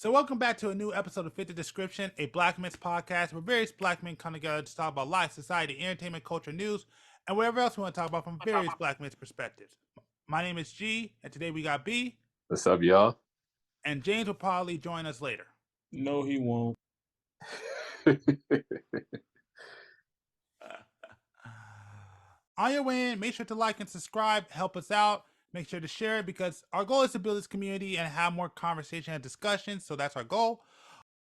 So welcome back to a new episode of Fit the Description, a Black Men's podcast where various black men come together to talk about life, society, entertainment, culture, news, and whatever else we want to talk about from various black men's perspectives. My name is G, and today we got B, What's up, y'all? and James will probably join us later. No, he won't. On your way in, make sure to like and subscribe, help us out. Make sure to share it because our goal is to build this community and have more conversation and discussion. So that's our goal.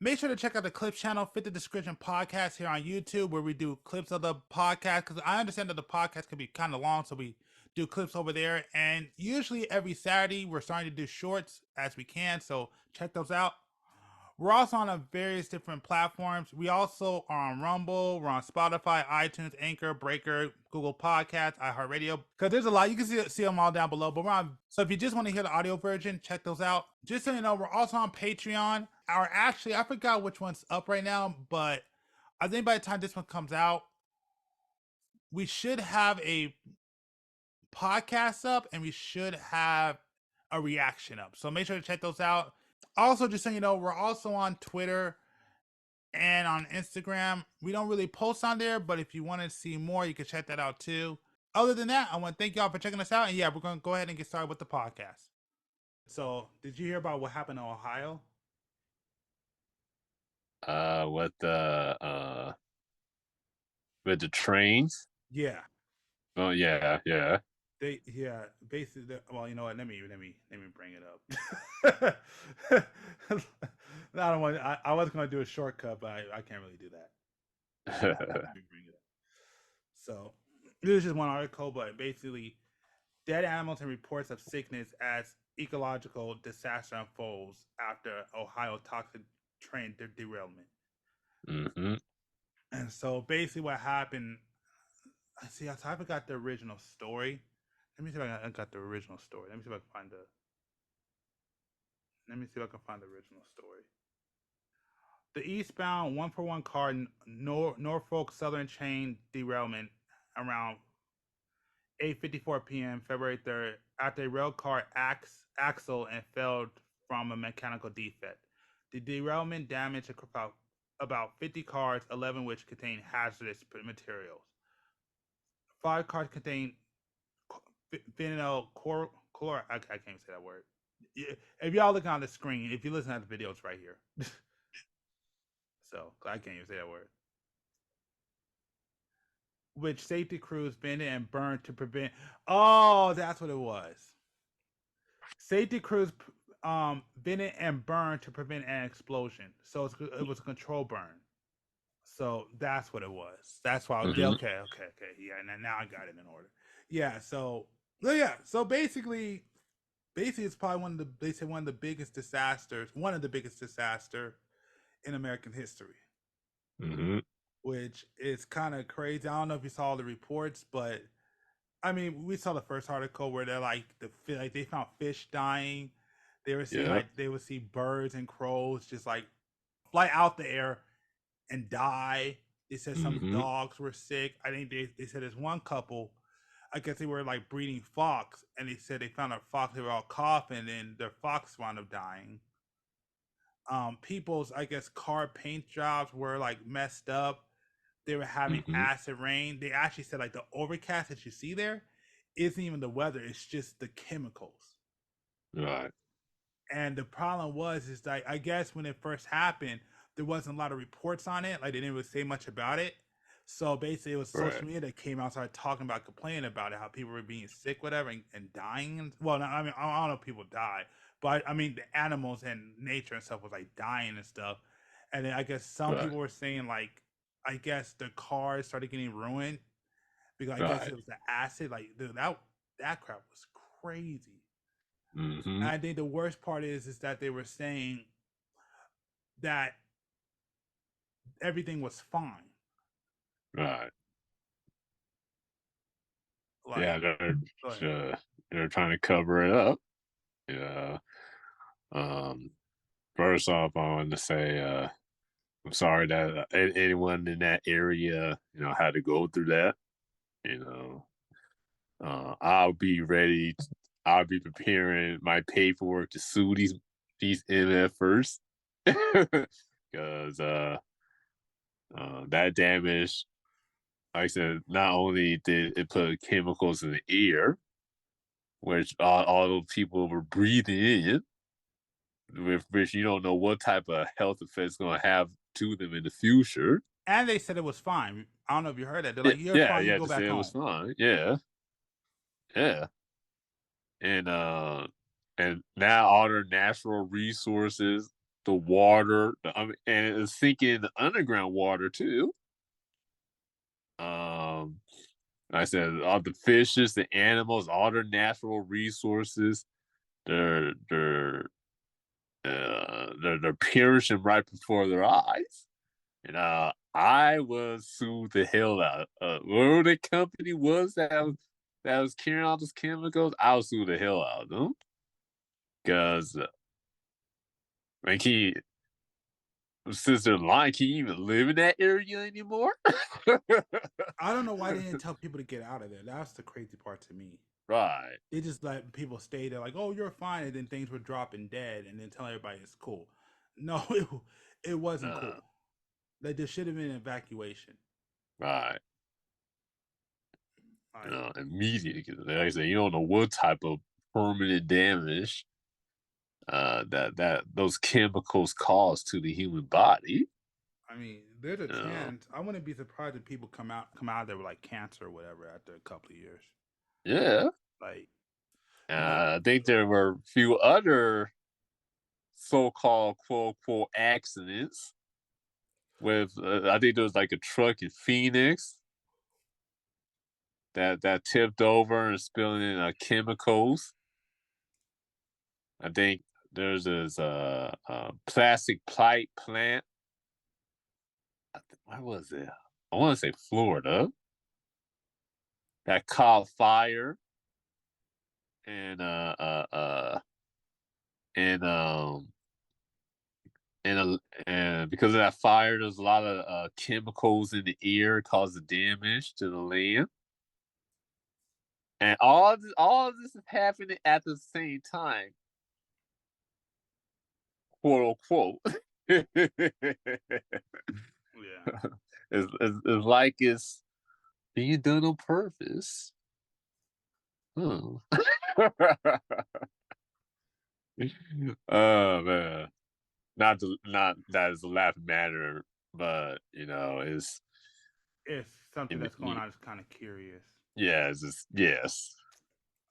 Make sure to check out the Clips channel, Fit the Description Podcast here on YouTube, where we do clips of the podcast. Because I understand that the podcast can be kind of long, so we do clips over there. And usually every Saturday, we're starting to do shorts as we can. So check those out. We're also on various different platforms. We also are on Rumble. We're on Spotify, iTunes, Anchor, Breaker, Google Podcasts, iHeartRadio. Because there's a lot. You can see them all down below. But we're on. So if you just want to hear the audio version, check those out. Just so you know, we're also on Patreon. I forgot which one's up right now, but I think by the time this one comes out, we should have a podcast up and we should have a reaction up. So make sure to check those out. Also, just so you know, we're also on Twitter and on Instagram. We don't really post on there, but if you want to see more, you can check that out too. Other than that, I want to thank y'all for checking us out. And yeah, we're going to go ahead and get started with the podcast. So, did you hear about what happened in Ohio? With the trains? Yeah. Oh yeah. Basically, well, you know what? Let me bring it up. I don't want. I was going to do a shortcut, but I can't really do that. Let me bring it up. So, this is just one article, but basically, dead animals and reports of sickness as ecological disaster unfolds after Ohio toxic train derailment. Mm-hmm. And so, basically, what happened? See, I forgot the original story. Let me see if I got the original story. Let me see if I can find the original story. The eastbound 141 car Norfolk Southern chain derailment around 8:54 p.m. February 3rd after a rail car axle and failed from a mechanical defect. The derailment damaged about 50 cars, 11 which contained hazardous materials. 5 cars contained vinyl chlor. I can't even say that word. If y'all look on the screen, if you listen to the video, it's right here. So I can't even say that word. Which safety crews bended and burned to prevent. Oh, that's what it was. Safety crews bended and burned to prevent an explosion. So it was a control burn. So that's what it was. That's why. Mm-hmm. Okay. Yeah, and now I got it in order. Yeah. So basically, it's probably one of the biggest disasters in American history. Mm-hmm. Which is kind of crazy. I don't know if you saw the reports, but I mean, we saw the first article where they're like they found fish dying. They were seeing they would see birds and crows just like fly out the air and die. They said some dogs were sick. I think they said there's one couple. I guess they were like breeding fox, and they said they found a fox. They were all coughing, and their fox wound up dying. People's, I guess, car paint jobs were like messed up. They were having acid rain. They actually said like the overcast that you see there isn't even the weather; it's just the chemicals. Right. And the problem is that I guess when it first happened, there wasn't a lot of reports on it. Like they didn't really say much about it. So basically, it was social media that came out, started talking about, complaining about it, how people were being sick, whatever, and dying. Well, I mean, I don't know if people die, but I mean, the animals and nature and stuff was like dying and stuff. And then I guess some people were saying like, I guess the cars started getting ruined because I guess it was the acid. Like dude, that crap was crazy. Mm-hmm. And I think the worst part is that they were saying that everything was fine. Right. Like, yeah, they're trying to cover it up. Yeah. First off, I want to say I'm sorry that anyone in that area, had to go through that. I'll be ready. I'll be preparing my paperwork to sue these MFers. because that damage, like I said, not only did it put chemicals in the air, which all those people were breathing in, with which you don't know what type of health effects going to have to them in the future. And they said it was fine. I don't know if you heard that. They're Yeah, like, "You're yeah, fine. You yeah. go To back say it was home." fine. Yeah, yeah, and now all their natural resources, the water, and it's sinking the underground water too. Um, like I said, all the fishes, the animals, all their natural resources, they're they're perishing right before their eyes. And I was sued the hell out. Whatever the company was that was carrying all those chemicals, I was sued the hell out of them because like he since they're lying, can you even live in that area anymore? I don't know why they didn't tell people to get out of there. That's the crazy part to me. Right. They just let people stay there, like, "Oh, you're fine," and then things were dropping dead, and then telling everybody it's cool. No, it wasn't Uh, cool. Like there should have been an evacuation. right. Like, Immediately. Like I said, you don't know what type of permanent damage that those chemicals cause to the human body. I mean, there's a You know? chance. I wouldn't be surprised if people come out of there with like cancer or whatever after a couple of years. Yeah. Like, but I think there were a few other so-called quote unquote accidents with I think there was like a truck in Phoenix that tipped over and spilling in chemicals. I think there's this plastic pipe plant. Where was it? I want to say Florida that caught fire and and and because of that fire, there's a lot of chemicals in the air causing damage to the land. And all of this is happening at the same time, quote unquote. yeah, It's like it's being done on purpose. Oh, oh man, not that is a laughing matter, but it's if something y- that's going y- on is kind of curious. yeah, it's just yes,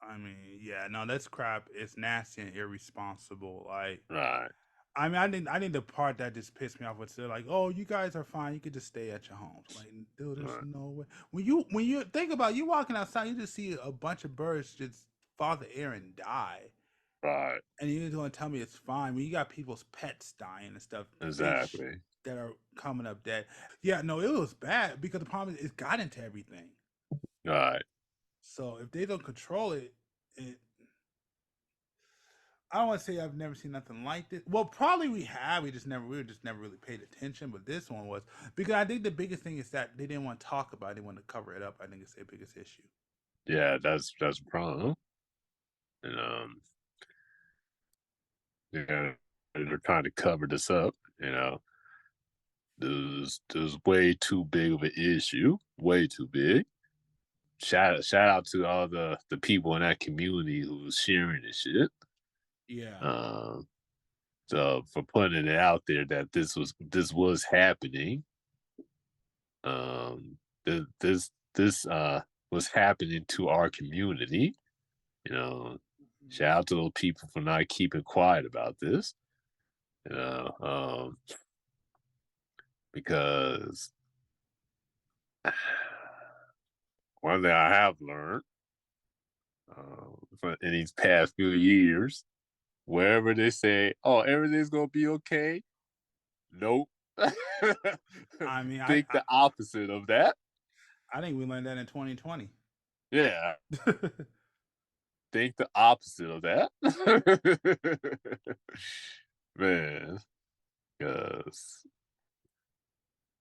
I mean, yeah, no, that's crap. It's nasty and irresponsible. Like, right, I mean, I think the part that just pissed me off was they're like, "Oh, you guys are fine. You could just stay at your homes." Like, dude, there's right, no way. When you think about it, you walking outside, you just see a bunch of birds just fall the air and die, right, and you're going to tell me it's fine when you got people's pets dying and stuff, fish exactly, that are coming up dead. Yeah, no, it was bad because the problem is it got into everything. right, So if they don't control it, it I don't want to say I've never seen nothing like this. Well, probably we have. We just never really paid attention. But this one was because I think the biggest thing is that they didn't want to talk about it. They wanted to cover it up. I think it's their biggest issue. yeah, that's a problem, and yeah, they're trying to cover this up, there's way too big of an issue, way too big. Shout out to all the people in that community who was sharing this shit. Yeah. Um, so for putting it out there that this was happening. Um, this was happening to our community. You know, shout out to those people for not keeping quiet about this. You know, because one thing I have learned in these past few years, wherever they say, "Oh, everything's gonna be okay," nope. I mean, I, Think I the opposite of that. I think we learned that in 2020. Yeah, think the opposite of that. Man, because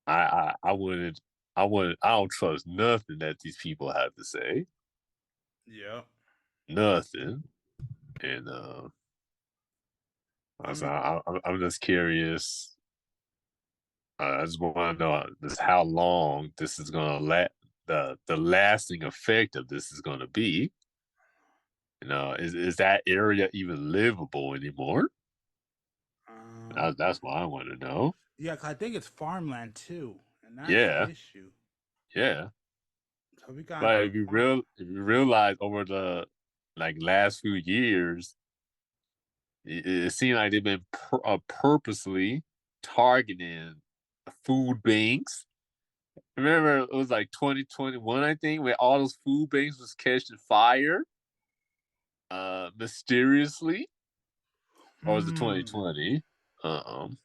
I wouldn't I don't trust nothing that these people have to say. Yeah. Nothing. And I So mean, I'm just curious. I just want to know just how long this is going to the lasting effect of this is going to be. Is that area even livable anymore? um, That's what I want to know. yeah, 'cause I think it's farmland too, and that's the Yeah, issue. yeah. So we got into But a farm. if you realize over the last few years, it seemed like they've been purposely targeting food banks. Remember, it was like 2021, I think, where all those food banks was catching fire, mysteriously, or was it Hmm. 2020? Um,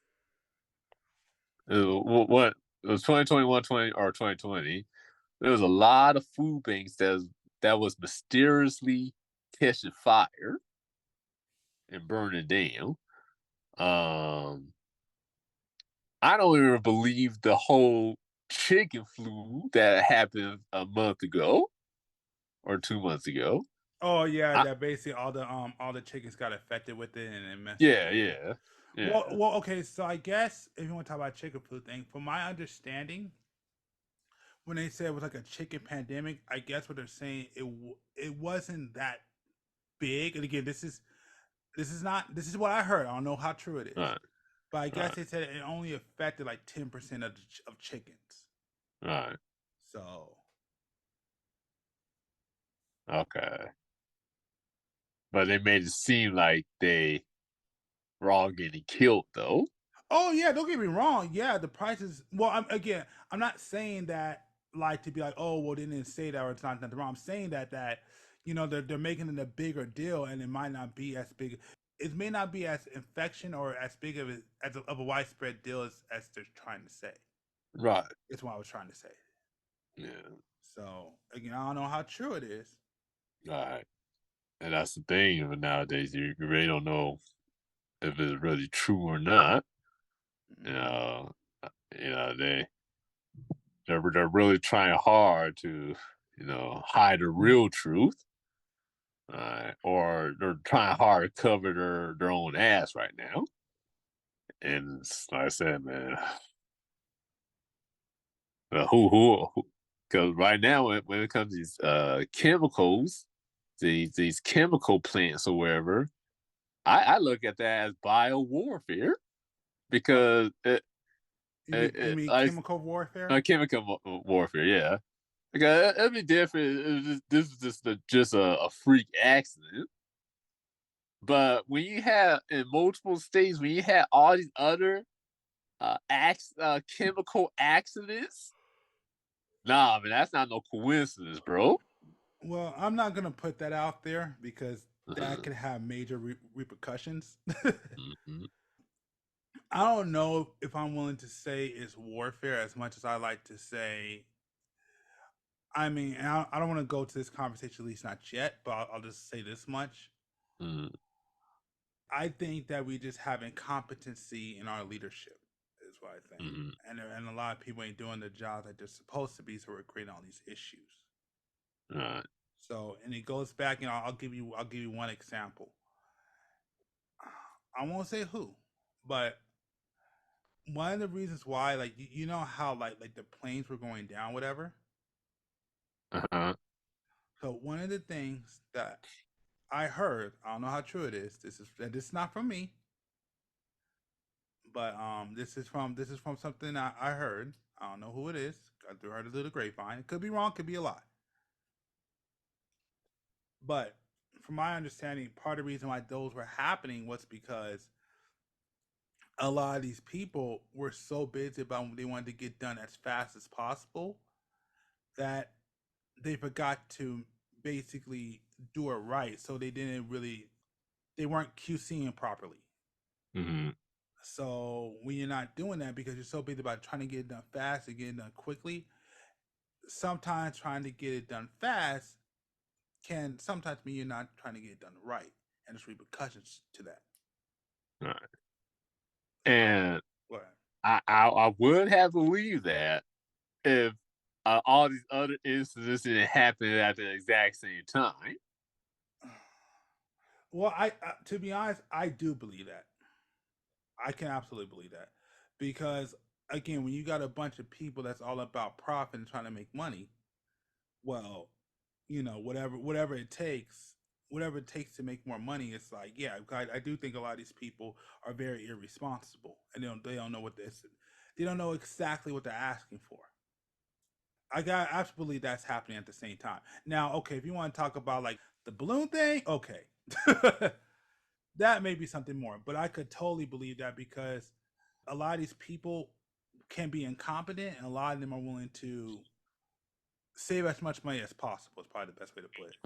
what it was 2021, 20 or 2020. There was a lot of food banks that was mysteriously catching fire and burning down. Um, I don't even believe the whole chicken flu that happened a month ago or 2 months ago. Oh yeah, I, that basically all the chickens got affected with it and it messed up yeah, everything. yeah, Well, yeah. well, okay. So I guess if you want to talk about chicken flu thing, from my understanding, when they said it was like a chicken pandemic, I guess what they're saying it wasn't that big. And again, this is not this is what I heard. I don't know how true it is, Right, but I guess right, they said it only affected like 10% of chickens. right. So Okay, but they made it seem like they were all getting killed, though. oh yeah, don't get me wrong. Yeah, the prices. Well, I'm not saying that like to be like, oh, well, they didn't say that or it's not nothing wrong. I'm saying that they're making it a bigger deal and it might not be as big. It may not be as infection or as big of a widespread deal as they're trying to say. Right. That's what I was trying to say. Yeah. So again, I don't know how true it is. Right. And that's the thing. But nowadays, you really don't know if it's really true or not. You Mm. know, they're really trying hard to hide the real truth, or they're trying hard to cover their own ass right now. And like I said, man, because right now when it comes to these chemicals, these chemical plants or whatever, I look at that as bio warfare Uh, because you mean like chemical warfare? chemical warfare, yeah. Because it'd be different. This is just a freak accident. But when you have in multiple states, when you have all these other chemical accidents, nah, man, that's not no coincidence, bro. Well, I'm not gonna put that out there because that Uh-huh. could have major repercussions. Mm-hmm. I don't know if I'm willing to say it's warfare as much as I like to say. I mean, and I don't want to go to this conversation, at least not yet, but I'll just say this much. Mm-hmm. I think that we just have incompetency in our leadership, is what I think. Mm-hmm. And a lot of people ain't doing the job that they're supposed to be, so we're creating all these issues. Right. So, and it goes back, I'll give you one example. I won't say who, but one of the reasons why, like you know how like the planes were going down, whatever. Uh-huh. So one of the things that I heard, I don't know how true it is. This is not from me, but this is from something I heard. I don't know who it is. I heard it through the grapevine. It could be wrong, could be a lie. But from my understanding, part of the reason why those were happening was because a lot of these people were so busy about what they wanted to get done as fast as possible that they forgot to basically do it right. So they weren't QCing properly. Mm-hmm. So when you're not doing that because you're so busy about trying to get it done fast and get it done quickly, sometimes trying to get it done fast can sometimes mean you're not trying to get it done right, and there's repercussions to that. Right. So, And what? I would have believed that if all these other incidents didn't happen at the exact same time. Well, I to be honest, I do believe that. I can absolutely believe that because again, when you got a bunch of people that's all about profit and trying to make money, well, whatever it takes to make more money, it's like, yeah, I do think a lot of these people are very irresponsible and they don't know they don't know exactly what they're asking for. I absolutely believe that's happening at the same time. Now, okay, if you want to talk about like the balloon thing, okay, that may be something more, but I could totally believe that because a lot of these people can be incompetent, and a lot of them are willing to save as much money as possible. Is probably the best way to put it.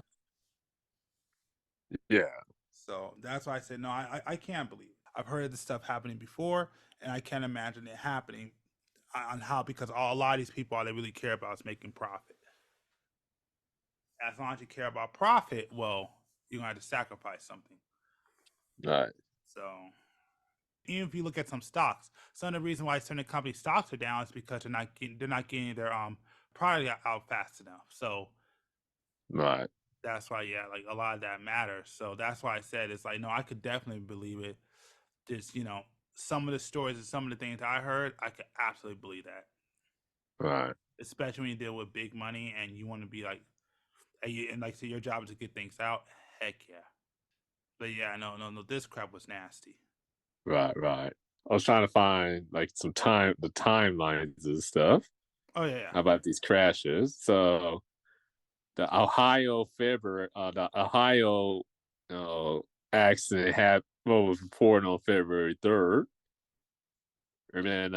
Yeah, So that's why I said no. I can't believe it. I've heard of this stuff happening before, and I can't imagine it happening on how because a lot of these people all they really care about is making profit. As long as you care about profit, well, you're gonna have to sacrifice something. right, So even if you look at some stocks, some of the reason why certain company stocks are down is because they're not getting their product out fast enough. So right, that's why, yeah, like a lot of that matters. So that's why I said it's like, no, I could definitely believe it. Just some of the stories and some of the things I heard, I could absolutely believe that. right, Especially when you deal with big money and you want to be like, and like say your job is to get things out. Heck yeah. But yeah, no, no, no. This crap was nasty. right. I was trying to find like the timelines and stuff Oh yeah, yeah. about these crashes. So the Ohio uh, accident happened. Well, was reported on February 3rd, and then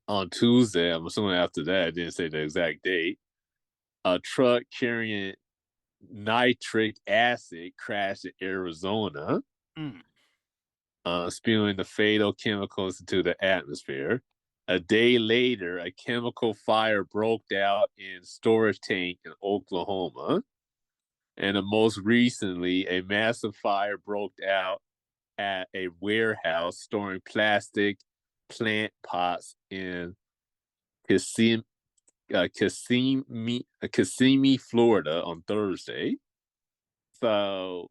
on Tuesday, I'm assuming after that, I didn't say the exact date. A truck carrying nitric acid crashed in Arizona, Mm, spewing the fatal chemicals into the atmosphere. A day later, a chemical fire broke out in storage tank in Oklahoma. And most recently, a massive fire broke out at a warehouse storing plastic plant pots in Kissimmee, Kissimmee, Florida on Thursday. So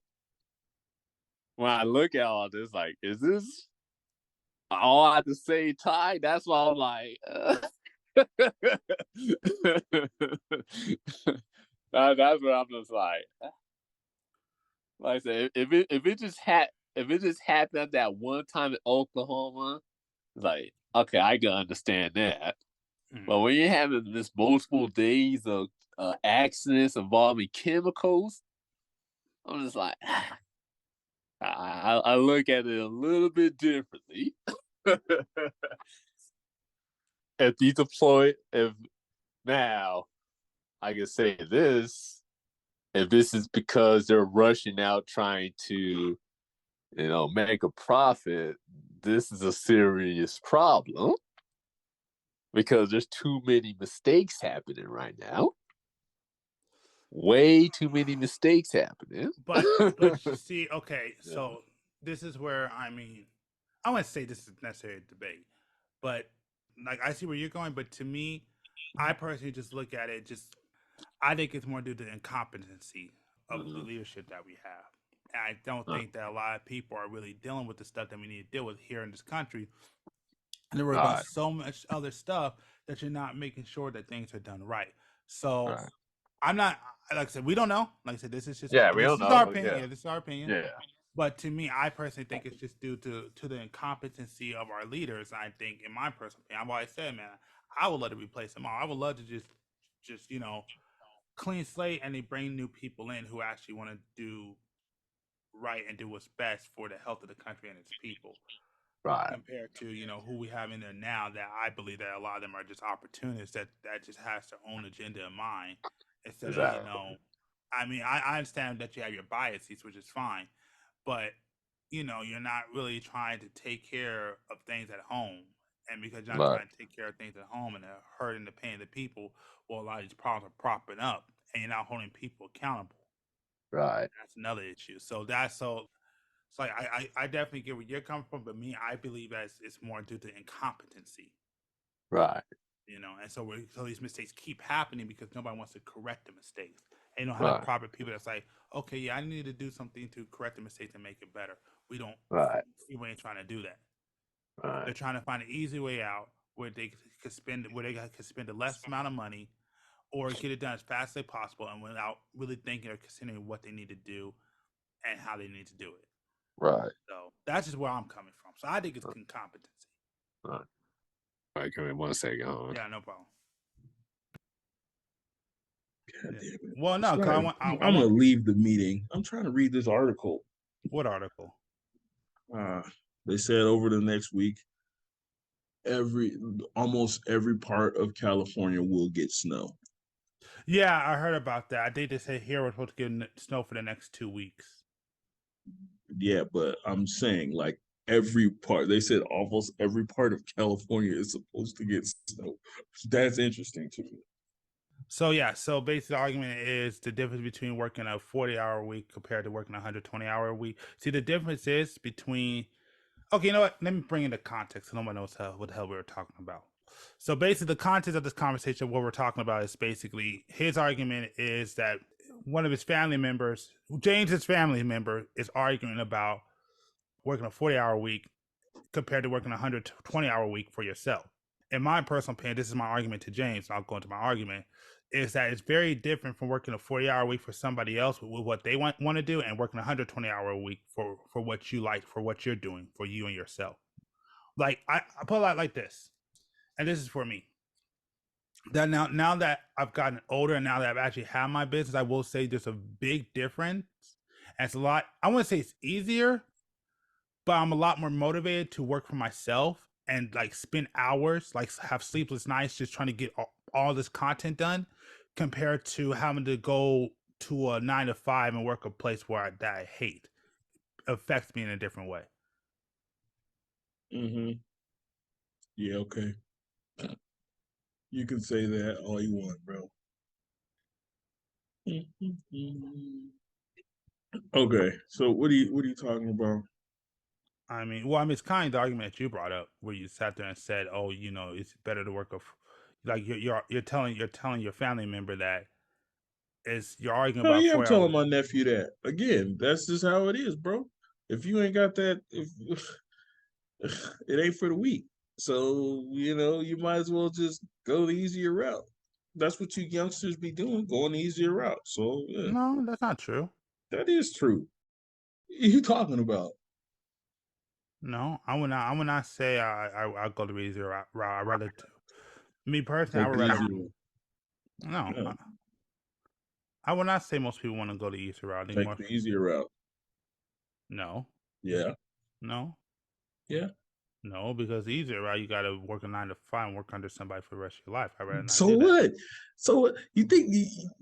when I look at all this, like, is this all at the same time? That's why I'm like, that's what I'm just like I said, if it just happened that one time in Oklahoma, like okay, I can understand that. But mm. when you're having this multiple days of accidents involving chemicals, I'm just like, I look at it a little bit differently. If now I can say this, if this is because they're rushing out trying to, make a profit, this is a serious problem because there's too many mistakes happening right now. Way too many mistakes happening. But you see, okay, Yeah. so this is where I wouldn't say this is necessarily a debate, but like I see where you're going. But to me, I personally just look at it. Just I think it's more due to incompetency of the Uh-huh. leadership that we have. And I don't Uh, think that a lot of people are really dealing with the stuff that we need to deal with here in this country. And they're worried about right, so much other stuff that you're not making sure that things are done right. So right. I'm not like I said, we don't know. Like I said, this is just Yeah, we this don't is our know. opinion. Yeah, Yeah, this is our opinion. yeah, But to me, I personally think it's just due to the incompetency of our leaders. I think, in my personal opinion, I've always said, man, I would love to replace them all. I would love to just clean slate, and they bring new people in who actually want to do right and do what's best for the health of the country and its people. right. Compared to who we have in there now, that I believe that a lot of them are just opportunists that just has their own agenda in mind instead of Exactly. I mean, I understand that you have your biases, which is fine, but you're not really trying to take care of things at home. And because you're not Right, trying to take care of things at home and they're hurting the pain of the people, well, a lot of these problems are propping up and you're not holding people accountable. right, That's another issue. So like I definitely get where you're coming from, but me, I believe that it's more due to incompetency, right, and so these mistakes keep happening because nobody wants to correct the mistakes. And you don't have the Right. proper people that's like, okay, yeah, I need to do something to correct the mistakes and make it better. We don't. Right. We ain't trying to do that. Right. They're trying to find an easy way out where they could spend the less amount of money or get it done as fast as possible and without really thinking or considering what they need to do and how they need to do it. Right. So that's just where I'm coming from. So I think it's incompetency. Right. Right. Give me 1 second. Hold on. Yeah, no problem. God Yeah. damn it. Well, no, cause Sorry. I I'm gonna want leave the meeting. I'm trying to read this article. what article? Uh, they said over the next week, every almost every part of California will get snow. Yeah, I heard about that. I think they said here we're supposed to get snow for the next 2 weeks. Yeah, but I'm saying like every part. They said almost every part of California is supposed to get snow. That's interesting to me. So yeah, so basically the argument is the difference between working a 40-hour week compared to working a 120-hour week. See, the difference is between okay, you know what? Let me bring in the context so no one knows what the hell we were talking about. So basically the context of this conversation, what we're talking about is basically his argument is that one of his family members, James's family member, is arguing about working a 40-hour week compared to working a 120-hour week for yourself. In my personal opinion, this is my argument to James, and I'll go into my argument, is that it's very different from working a 40-hour week for somebody else with what they want to do and working a 120-hour week for what you like, for what you're doing, for you and yourself. Like I put it like this, and this is for me. That now that I've gotten older and now that I've actually had my business, I will say there's a big difference. And it's a lot, I wouldn't say it's easier, but I'm a lot more motivated to work for myself and like spend hours, like have sleepless nights, just trying to get all this content done, compared to having to go to a 9 to 5 and work a place that I hate. It affects me in a different way. Mm-hmm. Yeah, okay. You can say that all you want, bro. Okay, so what are you talking about? I mean, it's kind of the argument that you brought up, where you sat there and said, "Oh, you know, it's better to work like you're telling your family member that is you're arguing Oh about yeah, I'm 4 hours." telling my nephew that. Again, that's just how it is, bro. If you ain't got that, if it ain't for the weak. So, you might as well just go the easier route. That's what you youngsters be doing, going the easier route. So yeah, No, that's not true. that is true. What are you talking about? No, I would not. I would not say I go the easier route. I rather me personally, I Take would the rather easier route. no. Yeah, I would not say most people want to go the easier route. I think take more the easier route. no, Yeah, no, yeah. no, because the easier route you got to work a 9 to 5 and work under somebody for the rest of your life. I'd rather not So do that. what? So what? You think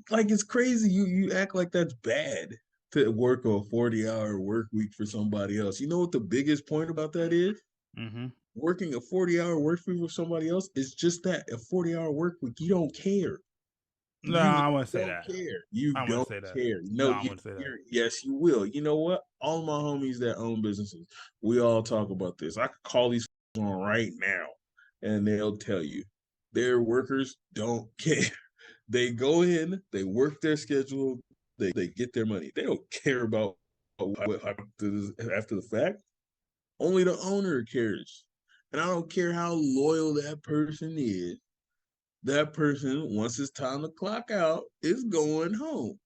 like it's crazy? You act like that's bad to work a 40-hour work week for somebody else. You know what the biggest point about that is? Mm-hmm. Working a 40-hour work week for somebody else is just that a 40-hour work week. You don't care. No, You I wouldn't say don't that. care. You I wouldn't don't say that. care. No, No, I wouldn't say that. yes, you will. You know what? All my homies that own businesses, we all talk about this. I could call these on right now, and they'll tell you their workers don't care. They go in, they work their schedule, they get their money. They don't care about what after the fact. Only the owner cares. And I don't care how loyal that person is. That person, once it's time to clock out, is going home.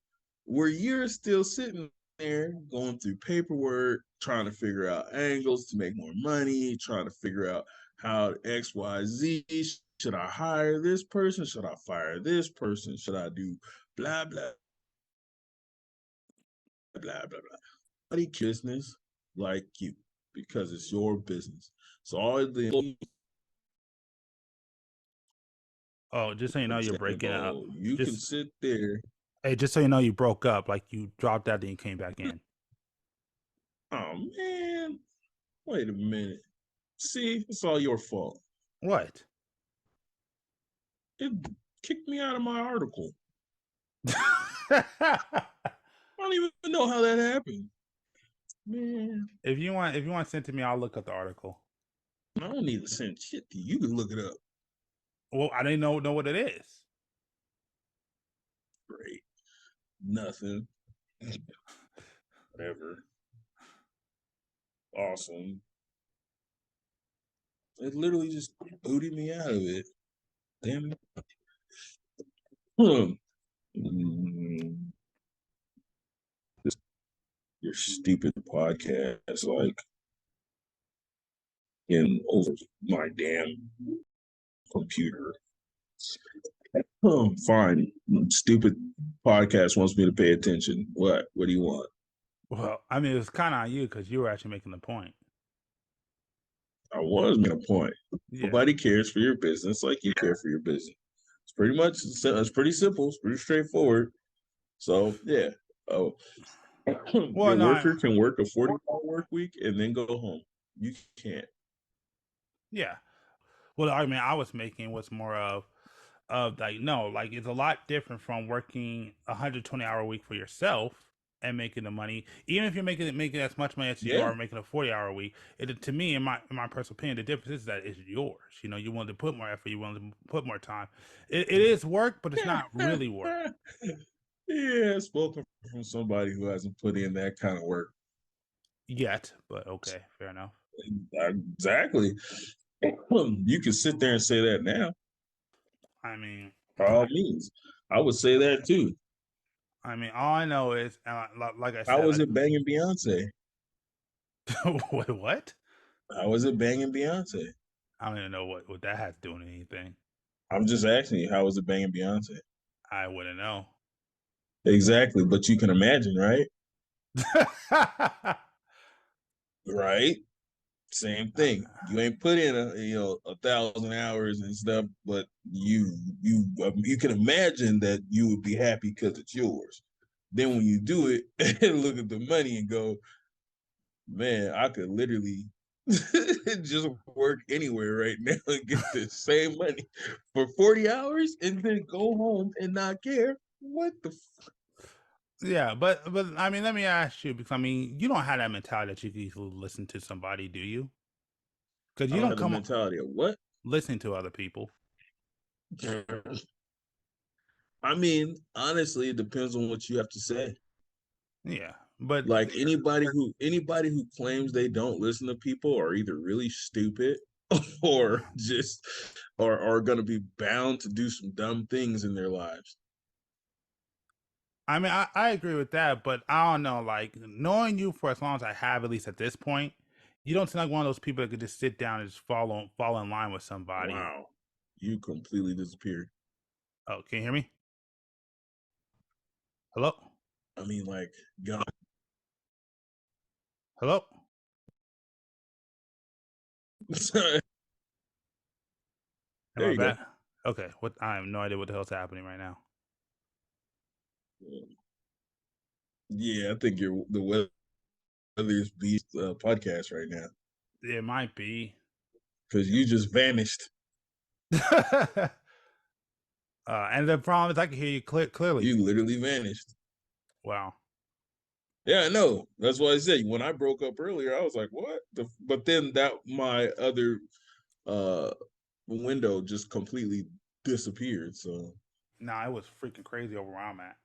Where you're still sitting there going through paperwork, trying to figure out angles to make more money, trying to figure out how XYZ should I hire this person? Should I fire this person? Should I do blah blah blah blah blah? Nobody business like you because it's your business. So all the Oh, just so you know, you're breaking up. understandable. You can Just sit there. hey, just so you know, you broke up. Like you dropped out, then you came back in. Oh man, wait a minute. See, it's all your fault. What? It kicked me out of my article. I don't even know how that happened. Man, if you want to send to me, I'll look up the article. I don't need to send shit to you. You can look it up. Well, I didn't know what it is. Great. Nothing. Whatever. Awesome. It literally just booted me out of it. Damn it. Hmm. Your stupid podcast, like, in over my damn computer. Fine. Stupid podcast wants me to pay attention. What? What do you want? Well, I mean, it was kind of on you because you were actually making the point. I was making a point. Yeah. Nobody cares for your business like you care for your business. It's pretty much, it's pretty simple. It's pretty straightforward. So yeah. Oh, Well, your no, worker can work a 40-hour work week and then go home. You can't. yeah. Well, the argument I was making was more of like no, like it's a lot different from working 120-hour week for yourself and making the money. Even if you're making as much money as you Yeah. are making a 40-hour week, it to me, in my personal opinion, the difference is that it's yours. You know, you want to put more effort, you want to put more time. It is work, but it's not really work Yeah, spoken from somebody who hasn't put in that kind of work. yet. But okay, fair enough. Exactly. You can sit there and say that now. I mean, By all means, I would say that too. all I know is, like I How said, was it banging Beyonce? wait, what? How was it banging Beyonce? I don't even know what that has to do with anything. I'm just asking you, how was it banging Beyonce? I wouldn't know. Exactly, but you can imagine, right? Right? Same thing. You ain't put in 1,000 hours and stuff, but you can imagine that you would be happy because it's yours. Then when you do it and look at the money and go, man, I could literally just work anywhere right now and get the same money for 40 hours and then go home and not care. What the Yeah, but I mean, let me ask you because I mean, you don't have that mentality that you can easily listen to somebody, do you? Because I you don't don't have the come mentality of what? listening to other people. I mean, honestly, it depends on what you have to say. Yeah, but Like anybody who claims they don't listen to people are either really stupid or just or are going to be bound to do some dumb things in their lives. I mean, I agree with that, but I don't know. Like knowing you for as long as I have, at least at this point, you don't seem like one of those people that could just sit down and just fall in line with somebody. Wow, you completely disappeared. Oh, can you hear me? Hello, I mean, like, God. hello. Am There I you go. back? Okay. What? I have no idea what the hell's happening right now. Yeah, I think you're the Weather's Beast podcast right now It might be. because you just vanished. And the problem is, I can hear you clearly. You literally vanished. Wow. Yeah, I know. That's why I said when I broke up earlier, I was like, "What?" But then that my other uh window just completely disappeared. So Nah, it was freaking crazy over where I'm at.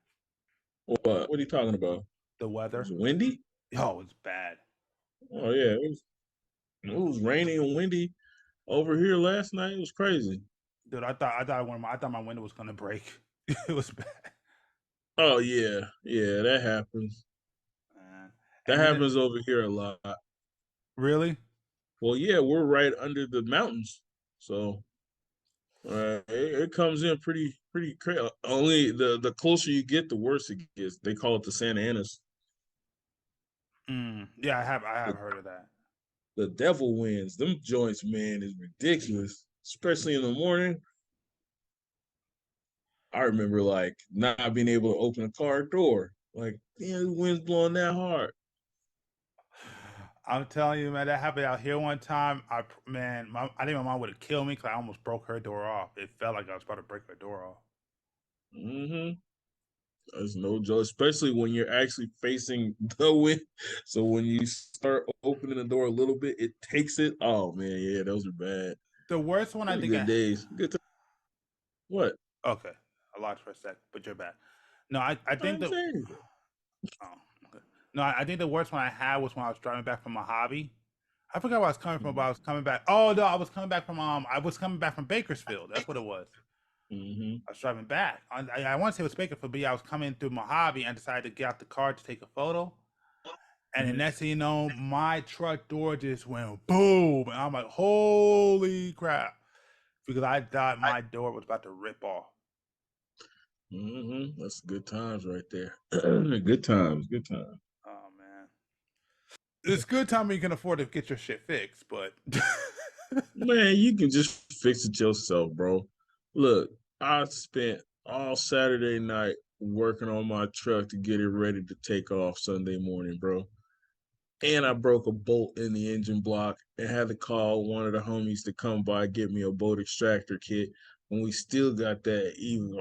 what? What are you talking about? The It weather. was windy. Oh, it's bad. Oh yeah, it was raining and windy over here last night. It was crazy. Dude, I thought my window was gonna break. It was bad. Oh yeah, yeah, that happens. That And then happens over here a lot. really, Well, yeah, we're right under the mountains, so it comes in pretty crazy. Only the closer you get, the worse it gets. They call it the Santa Anas. yeah, I have heard of that. The devil wins. Them joints, man, is ridiculous. Especially in the morning. I remember like not being able to open a car door. Like, damn, the wind's blowing that hard. I'm telling you, man, that happened out here one time. I think my mom would have killed me because I almost broke her door off. It felt like I was about to break her door off. Mm-hmm. That's no joke, especially when you're actually facing the wind. So when you start opening the door a little bit, it takes it. Oh man, yeah, those are bad. The worst one I Those are think good days. Good time. What? okay, I lost for a sec, but you're back. No, I think I'm the saying. oh, okay. No, I think the worst one I had was when I was driving back from a hobby. I forgot where I was coming from, but I was coming back. Oh no, I was coming back from Bakersfield. That's what it was. Mm-hmm. I was driving back. I want to say it was Bakersfield, but yeah, I was coming through Mojave and decided to get out the car to take a photo. And the Mm-hmm. next thing you know, my truck door just went boom. And I'm like, holy crap. Because I thought my door was about to rip off. Mm-hmm. That's good times right there. Good times. Good times. Oh man. It's good time when you can afford to get your shit fixed, but Man, you can just fix it yourself, bro. Look, I spent all Saturday night working on my truck to get it ready to take off Sunday morning, bro. And I broke a bolt in the engine block and had to call one of the homies to come by get me a bolt extractor kit. When we still got that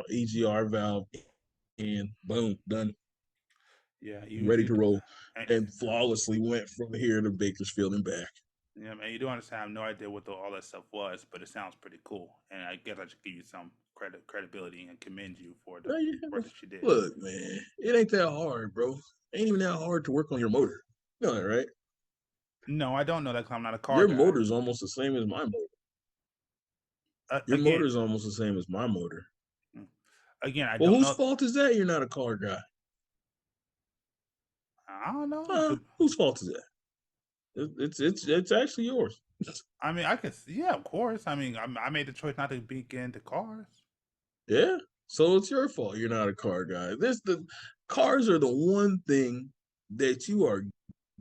EGR valve in, boom, done, yeah, ready to roll, and, and flawlessly went from here to Bakersfield and back. yeah, man, you do understand. I have no idea what all that stuff was, but it sounds pretty cool, and I guess I should give you some credibility and commend you for the work that you did. Look, man, it ain't that hard, bro. Ain't even that hard to work on your motor. You know that, right? No, I don't know that 'cause I'm not a car Your guy. motor is almost the same as my motor. Your Again, motor is almost the same as my motor. mm, again, I Well, don't whose know. fault is that? You're not a car guy. I don't know. It could, Whose fault is that? It's actually yours. I mean, I could. Yeah, of course. I mean, I made the choice not to be get into cars. Yeah. So it's your fault you're not a car guy. This the cars are the one thing that you are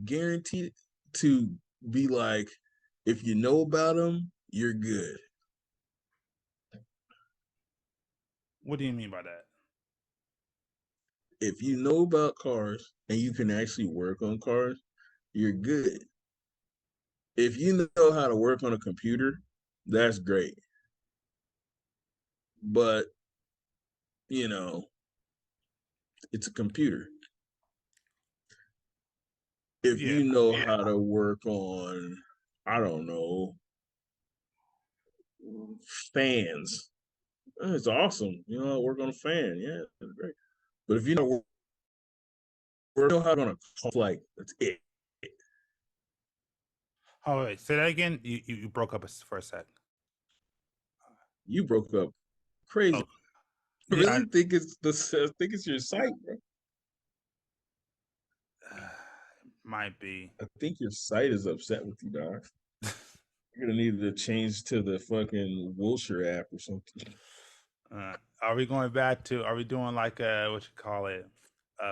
guaranteed to be like, if you know about them, you're good. What do you mean by that? If you know about cars and you can actually work on cars, you're good. If you know how to work on a computer, that's great. But, you know, it's a computer. If Yeah, you know how to work on, I don't know, fans, it's awesome. You know, work on a fan. Yeah, it's great. But if you know how to on a like, that's it. Oh wait, say that again. You broke up for a sec. You broke up crazy. Oh I yeah, really think it's I think it's your site, bro. might be. I think your site is upset with you, dog. You're gonna need to change to the fucking Wilshire app or something. Are we going back to? Are we doing like what you call it?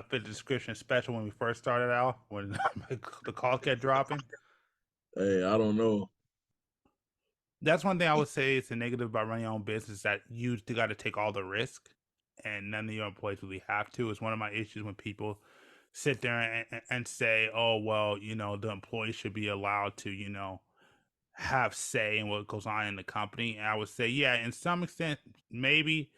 Fit description special when we first started out when the call kept dropping. Hey, I don't know. That's one thing I would say is a negative about running your own business that you got to take all the risk, and none of your employees really have to. It's one of my issues when people sit there and say, "Oh, well, the employees should be allowed to, have say in what goes on in the company." And I would say, yeah, in some extent, maybe,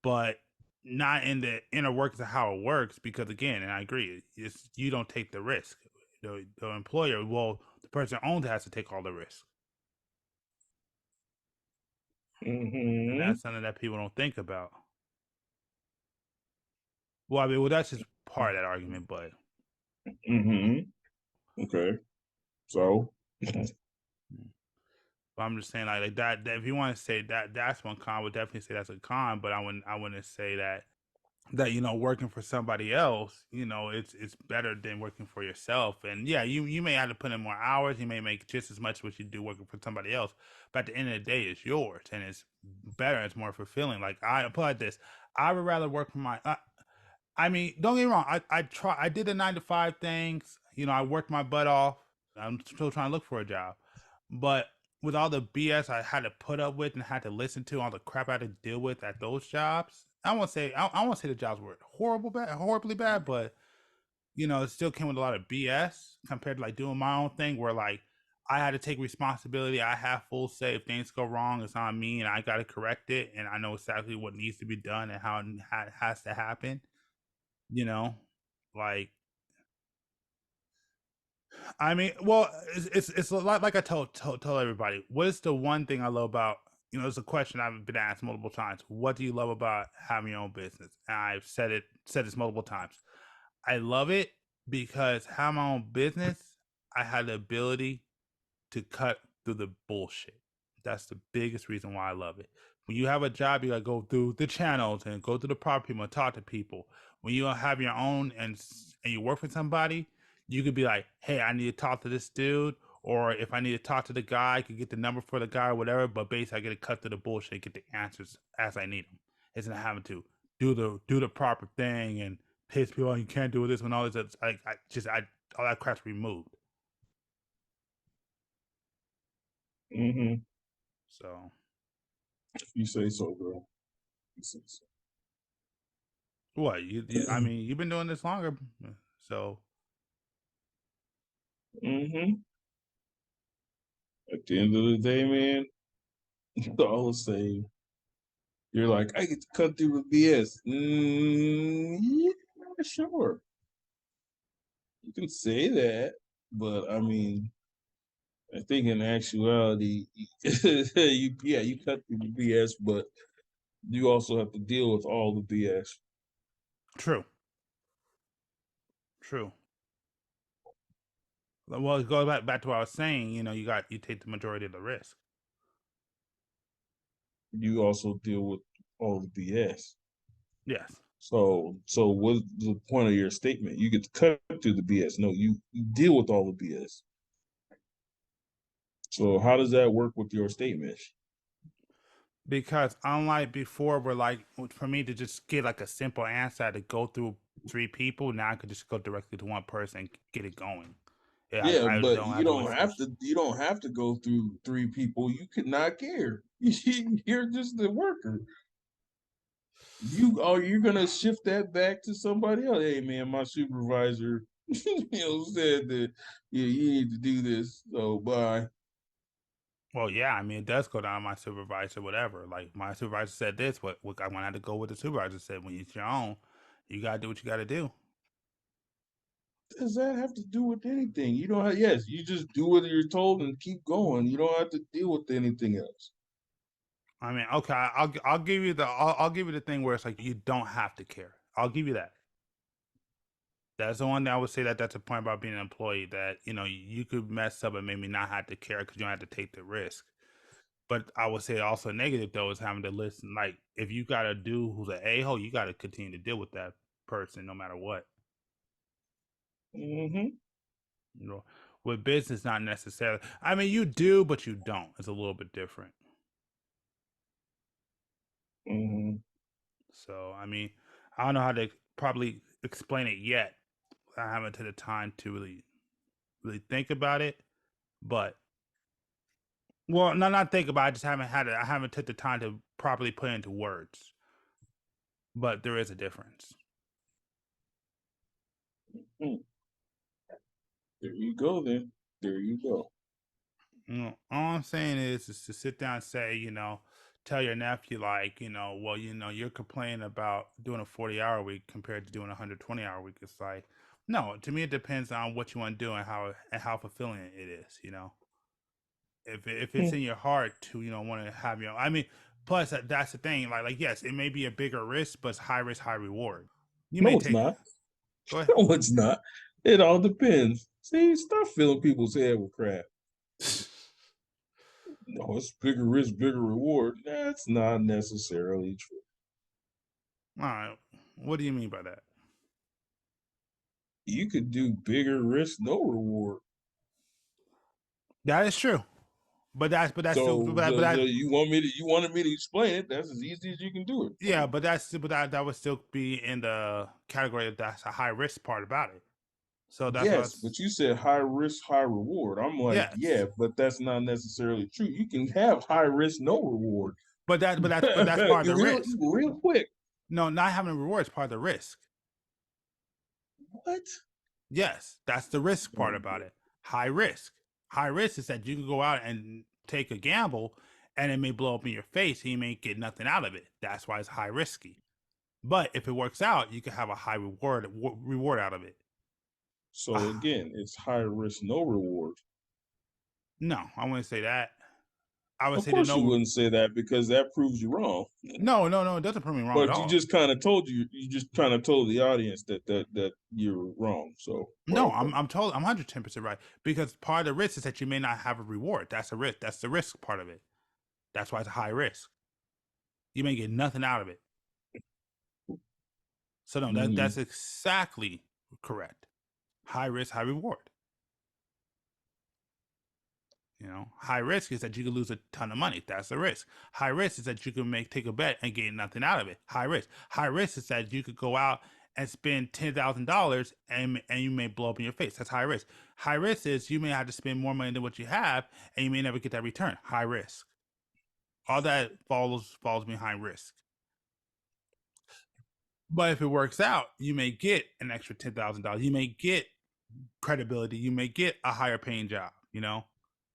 but not in the inner workings of how it works. Because again, and I agree, it's you don't take the risk. The employer, well, the person who owns it has to take all the risk. And Mm-hmm. that's something that people don't think about. Well, I mean, that's just part of that argument, but Mm-hmm. Okay. So. I'm just saying like that if you want to say that that's one con, I would definitely say that's a con, but I wouldn't say that working for somebody else, it's better than working for yourself. And yeah, you may have to put in more hours, you may make just as much what you do working for somebody else, but at the end of the day, it's yours and it's better, it's more fulfilling. Like I apply this, I would rather work for my I mean, don't get me wrong. I did the 9 to 5 things. I worked my butt off. I'm still trying to look for a job, but with all the BS I had to put up with and had to listen to, all the crap I had to deal with at those jobs, I won't say the jobs were horribly bad, but it still came with a lot of BS compared to like doing my own thing, where like I had to take responsibility. I have full say if things go wrong, it's on me, and I got to correct it, and I know exactly what needs to be done and how it has to happen you know like I mean, well, it's a lot like I told everybody, what is the one thing I love about it's a question I've been asked multiple times. What do you love about having your own business? And I've said this multiple times. I love it because having my own business, I had the ability to cut through the bullshit. That's the biggest reason why I love it. When you have a job, you gotta go through the channels and go through the proper people and talk to people. When you have your own and you work for somebody, you could be like, "Hey, I need to talk to this dude," or if I need to talk to the guy, I could get the number for the guy or whatever. But basically, I get to cut through the bullshit, get the answers as I need them. It's not having to do the proper thing and piss people off. You can't do this when all this. I all that crap's removed. Mm-hmm. So You say so, bro. You say so. what I mean, you've been doing this longer, so Mm-hmm. At the end of the day, man, it's all the same. You're like, I get to cut through with BS. Yeah, sure. You can say that, but I mean, I think in actuality, you cut through the BS, but you also have to deal with all the BS. true, true. Well, it goes back to what I was saying. You take the majority of the risk. You also deal with all the BS. Yes, So what's the point of your statement? You get to cut through the BS. No, you deal with all the BS. So how does that work with your statement? because unlike before, where like for me to just get like a simple answer to go through three people, now I could just go directly to one person and get it going. Yeah, Yeah, I but don't you have to don't waste have much. to you don't have to go through three people. You could not care. You're just the worker. You're gonna shift that back to somebody else. Hey man, my supervisor, said that yeah, you need to do this. So bye. Well, yeah, I mean, it does go down to my supervisor, whatever. Like my supervisor said this, what I'm gonna have to go with the supervisor said. When it's your own, you gotta do what you gotta do. Does that have to do with anything? You don't have, yes, you just do what you're told and keep going. You don't have to deal with anything else. I mean, okay, I'll give you I'll give you the thing where it's like you don't have to care. I'll give you that. That's the one that I would say that's a point about being an employee that you could mess up and maybe not have to care because you don't have to take the risk. But I would say also negative though is having to listen. Like if you got a dude who's an a hole, you got to continue to deal with that person no matter what. Mm-hmm. You know, with business, not necessarily. I mean, you do, but you don't. It's a little bit different. Mm-hmm. So I mean, I don't know how to probably explain it yet. I haven't had the time to really think about it, but well, no, not think about it. I just haven't had it. I haven't took the time to properly put it into words. But there is a difference. Mm. There you go then. There you go. All I'm saying is to sit down and say, tell your nephew like, well, you're complaining about doing a 40-hour week compared to doing a 120-hour week. It's like, no, to me it depends on what you want to do and how fulfilling it is. If it's Mm. in your heart to want to have I mean, plus that's the thing. Like yes, it may be a bigger risk, but it's high risk, high reward. You may No, it's take. not. Go ahead. No, it's not. It all depends. See, stop filling people's head with crap. No, it's bigger risk, bigger reward. That's not necessarily true. All right. What do you mean by that? You could do bigger risk, no reward. That is true. But that's still So, but so that you wanted me to explain it. That's as easy as you can do it. yeah, but that would still be in the category of that's a high risk part about it. So that's what Yes, but you said high risk, high reward. I'm like, yeah, yes. but that's not necessarily true. You can have high risk, no reward. But that's part of the real, risk. real quick. No, not having a reward is part of the risk. What? Yes, that's the risk part Oh, about it. High risk. High risk is that you can go out and take a gamble and it may blow up in your face and you may get nothing out of it. That's why it's high risky. But if it works out, you can have a high reward out of it. so Ah, again, it's high risk, no reward. no, I wouldn't say that. I would Of say to course, you know. wouldn't say that because that proves you wrong. No, it doesn't prove me wrong at But you all. just kind of told the audience that you're wrong. So No, I'm 110% right, because part of the risk is that you may not have a reward. That's a risk. That's the risk part of it. That's why it's a high risk. You may get nothing out of it. So no, that's exactly correct. High risk, high reward. High risk is that you could lose a ton of money. That's a risk. High risk is that you can take a bet and get nothing out of it. High risk. High risk is that you could go out and spend $10,000 and you may blow up in your face. That's high risk. High risk is you may have to spend more money than what you have and you may never get that return. High risk. All that falls behind risk. But if it works out, you may get an extra $10,000. You may get credibility. You may get a higher paying job.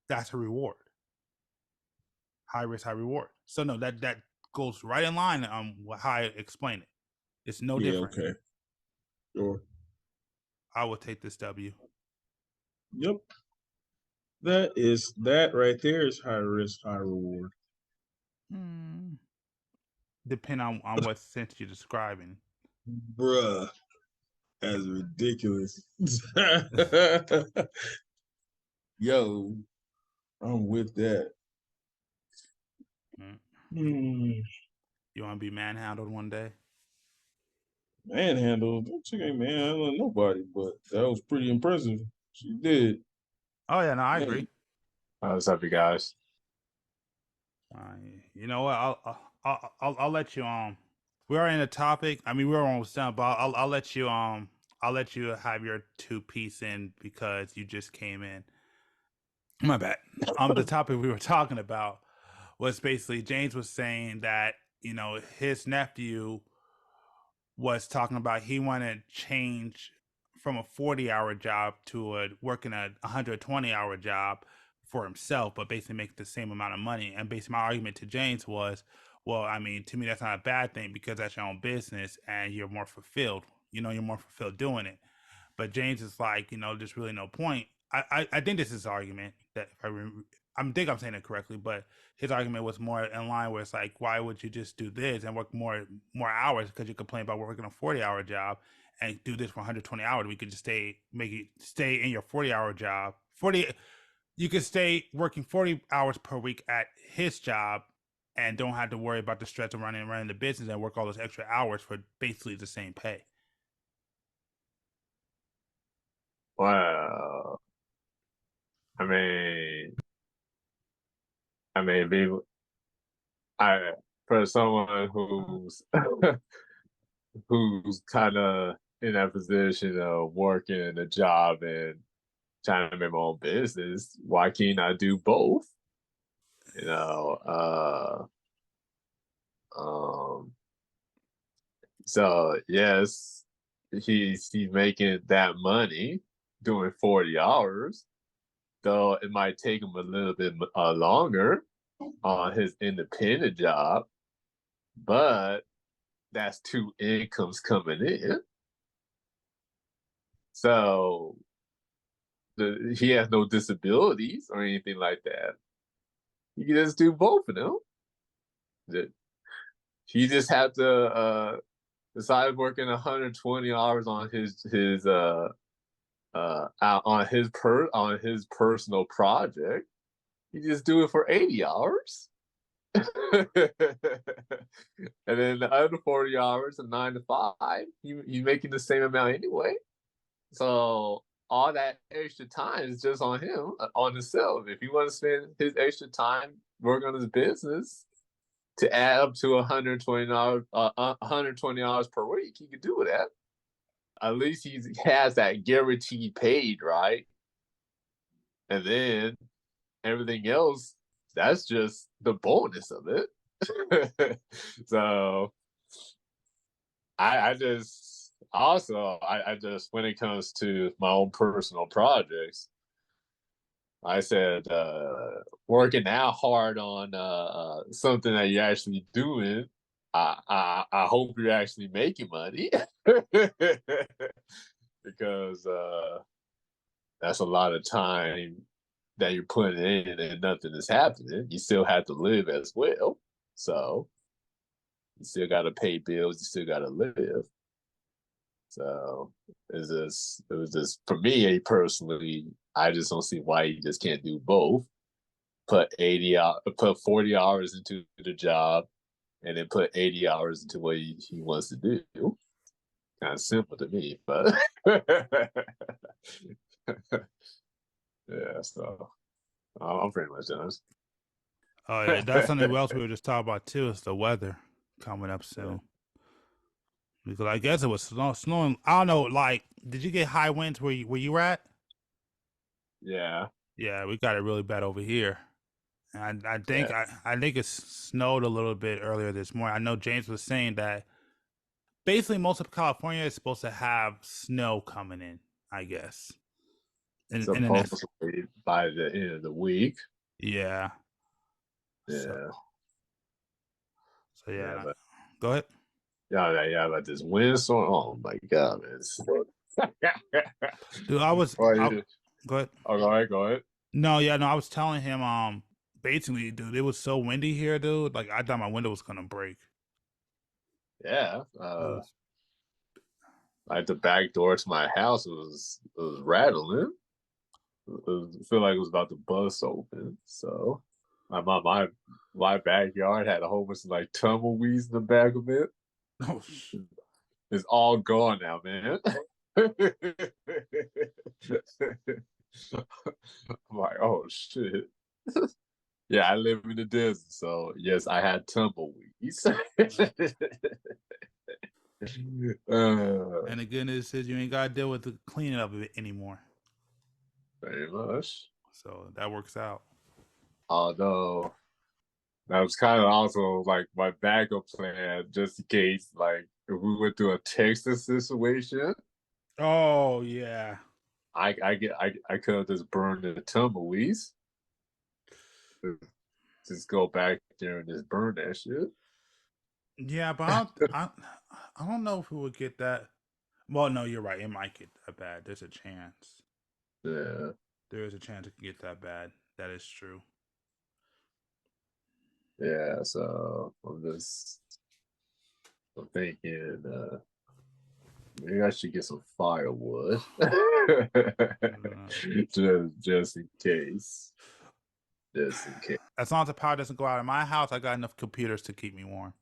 That's a reward. High risk, high reward. So no, that goes right in line on how I explain it. It's no different. Okay. Sure. I will take this W. Yep. That right there is high risk, high reward. Depend on what sense you're describing. Bruh. That's ridiculous. Yo, I'm with that. You want to be manhandled one day? Manhandled? That chick ain't manhandling nobody, but that was pretty impressive. She did. Oh yeah, no, I agree. What's up, you guys? You know what? I'll let you we are in a topic. I mean, we're almost done, but I'll let you have your 2 piece in because you just came in. My bad. The topic we were talking about was basically James was saying that his nephew was talking about he wanted to change from a 40-hour job to working a 120-hour job for himself, but basically make the same amount of money. And basically my argument to James was, well, I mean, to me that's not a bad thing because that's your own business and you're more fulfilled. You're more fulfilled doing it. But James is like, there's really no point. I think this is his argument that I think I'm saying it correctly, but his argument was more in line where it's like, why would you just do this and work more hours because you complain about working a 40-hour job and do this for 120 hours? We could just stay in your 40-hour job. You could stay working 40 hours per week at his job and don't have to worry about the stress of running the business and work all those extra hours for basically the same pay. Well, I mean, people, for someone who's kind of in that position of working a job and trying to make my own business, why can't I do both? You know, so yes, he's making that money doing 40 hours, though it might take him a little bit longer on his independent job, but that's 2 incomes coming in. So he has no disabilities or anything like that. You can just do both of them. He just had to decide working 120 hours on on his personal project. You just do it for 80 hours. And then the other 40 hours and 9 to 5, you making the same amount anyway. So all that extra time is just on him, on himself. If you want to spend his extra time working on his business to add up to 120 hours per week, he could do that. At least he has that guaranteed paid, right? And then everything else, that's just the bonus of it. So I just when it comes to my own personal projects, I said working that hard on something that you're actually doing, I hope you're actually making money. Because that's a lot of time that you're putting in and nothing is happening. You still have to live as well. So you still got to pay bills. You still got to live. So it was just for me personally. I just don't see why you just can't do both. Put 40 hours into the job, and then put 80 hours into what he wants to do. Kind of simple to me, but yeah. So I'm pretty much done. Oh yeah, that's something else we were just talking about too. Is the weather coming up soon? Because I guess it was snowing. I don't know. Like, did you get high winds where you were at? Yeah, Yeah, we got it really bad over here. And yeah. I think it snowed a little bit earlier this morning. I know James was saying that basically most of California is supposed to have snow coming in. I guess in the next Supposedly by the end of the week. yeah. So Yeah, so yeah. yeah, but Go ahead. yeah, but this windstorm. Oh my god, man! Dude, go ahead. Oh, go ahead, go ahead. No, yeah, no, I was telling him, basically, dude, it was so windy here, dude. Like, I thought my window was gonna break. Yeah, It was, like the back door to my house was rattling. I feel like it was about to bust open. So my backyard had a whole bunch of like tumbleweeds in the back of it. oh, It's all gone now, man. I'm like, oh shit. Yeah, I live in the desert, so yes, I had tumbleweeds. uh, and the good news is you ain't gotta deal with the cleaning of it anymore. very much. So that works out. Although that was kind of also like my backup plan, just in case, like if we went through a Texas situation, Oh yeah, I could have just burned the tumbleweeds, just go back there and just burn that shit. yeah, but I don't know if we would get that. Well, no, you're right. It might get that bad. There's a chance. Yeah, There is a chance it can get that bad. That is true. yeah. So I'm thinking maybe I should get some firewood, Uh, just in case, just in case. as long as the power doesn't go out in my house, I got enough computers to keep me warm.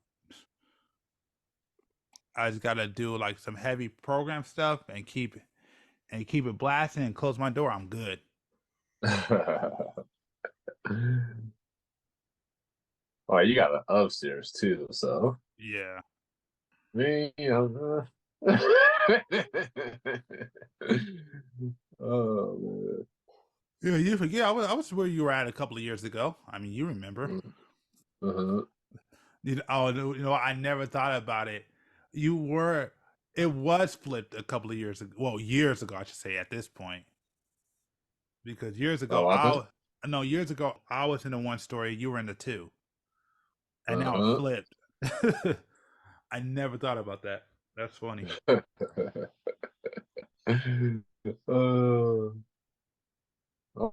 I just gotta do like some heavy program stuff and keep it blasting and close my door. I'm good. Oh, you got an upstairs too, so Yeah. me, oh man. Yeah, you forget. I was where you were at a couple of years ago. I mean, you remember. Uh-huh. You know, I never thought about it. You were. It was flipped a couple of years ago. Well, years ago, I should say. At this point, because years ago, Oh, I bet. years ago I was in the one story. You were in the two, and now it Uh-huh. flipped. I never thought about that. That's funny.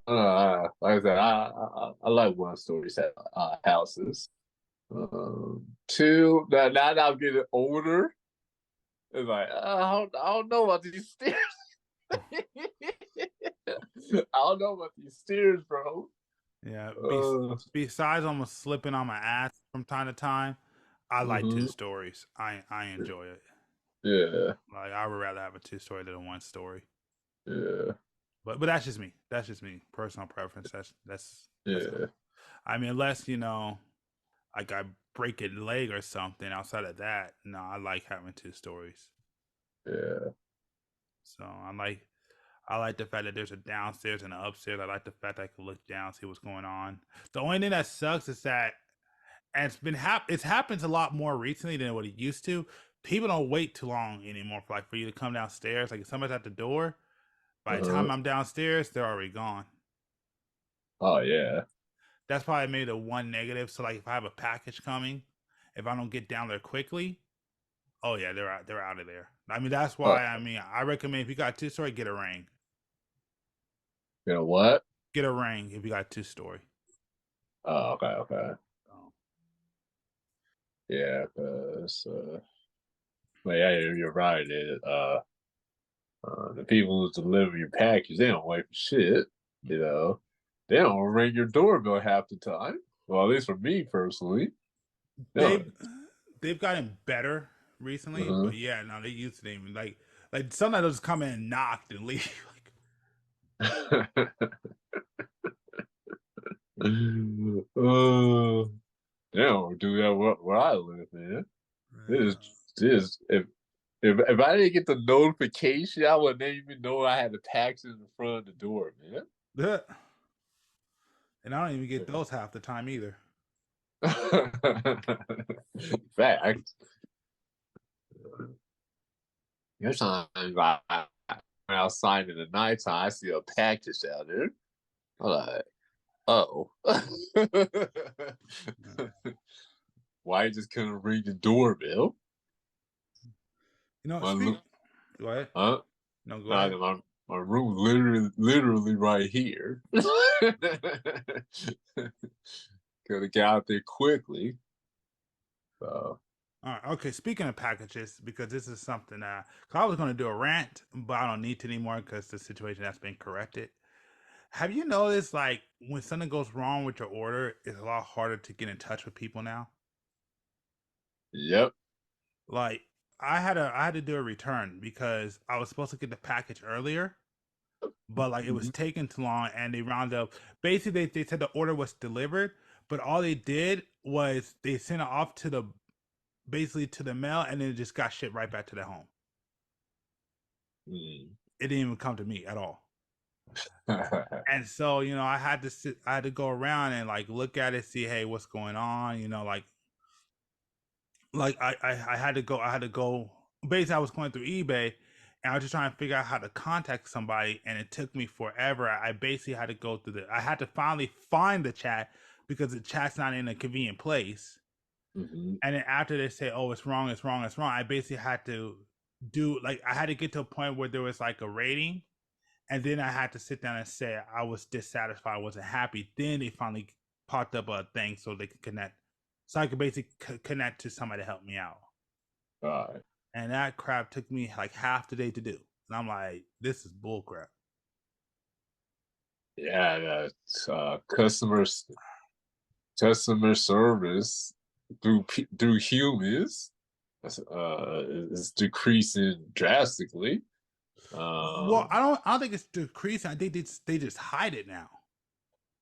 uh, like I said, I like one story set houses. Two, now that I'm getting older, it's like I don't know about these stairs. I don't know about these stairs, bro. Yeah. Uh, Besides almost slipping on my ass from time to time, I like two mhm. stories. I enjoy it. Yeah, Like I would rather have a two story than a one story. yeah, But that's just me. That's just me. Personal preference. That's all. yeah, I mean, unless you know, like I break a leg or something. Outside of that, no, I like having two stories. yeah. So I like the fact that there's a downstairs and an upstairs. I like the fact that I can look down, see what's going on. The only thing that sucks is that, and it's happens a lot more recently than what it used to. People don't wait too long anymore for you to come downstairs. Like if somebody's at the door, by the Uh-huh. time I'm downstairs, they're already gone. Oh yeah. That's probably maybe the one negative. So like if I have a package coming, if I don't get down there quickly, oh yeah, they're out of there. I mean that's Uh, why I mean I recommend if you got two story, get a ring. you know what? get a ring if you got 2-story. Oh, okay. Oh. Yeah, because but yeah, you're right. The people who deliver your package, they don't wait for shit. You know, they don't ring your doorbell half the time. Well, at least for me personally. No. They've gotten better recently, Uh-huh. but yeah, no, they used to even like sometimes they'll just come in and knock and leave. They don't do that where I live, man. Yeah. This if I didn't get the notification, I wouldn't even know I had a package in the front of the door, man. Yeah. And I don't even get those half the time either. Fact. There's times I when outside in the nighttime, I see a package out there. I'm like, oh. Yeah. Why you just couldn't ring the doorbell? You know, My speak. look, Go ahead. huh? No, go Nah, ahead. my room literally right here. Gotta get out there quickly. So All right. Okay. Speaking of packages, because this is something cause I was going to do a rant, but I don't need to anymore because the situation has been corrected. Have you noticed, like, when something goes wrong with your order, it's a lot harder to get in touch with people now? yep. Like, I had to do a return because I was supposed to get the package earlier, but like it was Mhm. taking too long, and they rounded up. Basically, they said the order was delivered, but all they did was they sent it off to the basically to the mail, and then it just got shipped right back to their home. Mm. It didn't even come to me at all. And so, I had to go around and like look at it, see, hey, what's going on, I had to go. I had to go. Basically, I was going through eBay, and I was just trying to figure out how to contact somebody, and it took me forever. I basically had to go through the. I had to finally find the chat because the chat's not in a convenient place. Mhm. And then after they say, "Oh, it's wrong, it's wrong, it's wrong," I basically had to do like I had to get to a point where there was like a rating, and then I had to sit down and say I was dissatisfied, wasn't happy. Then they finally popped up a thing so they could connect, so I could basically connect to somebody to help me out. All right. And that crap took me like half the day to do. And I'm like, this is bull crap. Yeah, that's customer service through humans is decreasing drastically. Well, Um, I don't think it's decreasing. I think they just hide it now.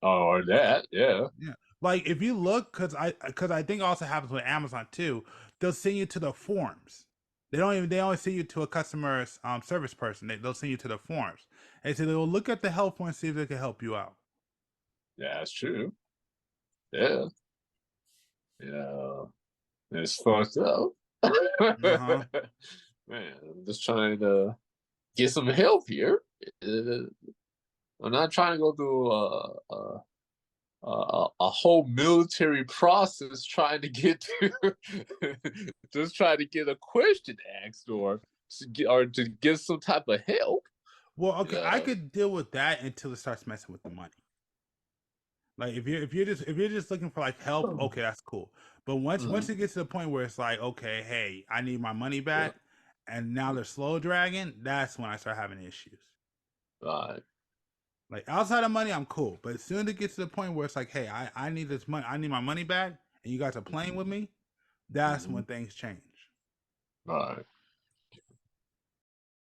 or that, yeah. Yeah. Like if you look, because I think it also happens with Amazon too. They'll send you to the forums. They only send you to a customer service person. They'll send you to the forums. And so they'll look at the help and see if they can help you out. Yeah, that's true. Yeah. Yeah. It's fucked up. Uh huh. Man, I'm just trying to get some help here. Uh, I'm not trying to go through a whole military process trying to get to just trying to get a question asked or to get some type of help. Well, You okay, I know? could deal with that until it starts messing with the money. Like if you're just looking for like help, okay, that's cool. But once Mhm. it gets to the point where it's like, okay, hey, I need my money Yeah. back, and now they're slow dragging, that's when I start having issues. Right. Like outside of money, I'm cool. But as soon as it gets to the point where it's like, hey, I need this money, I need my money back, and you guys are playing with me, that's Mhm. when things change. Right.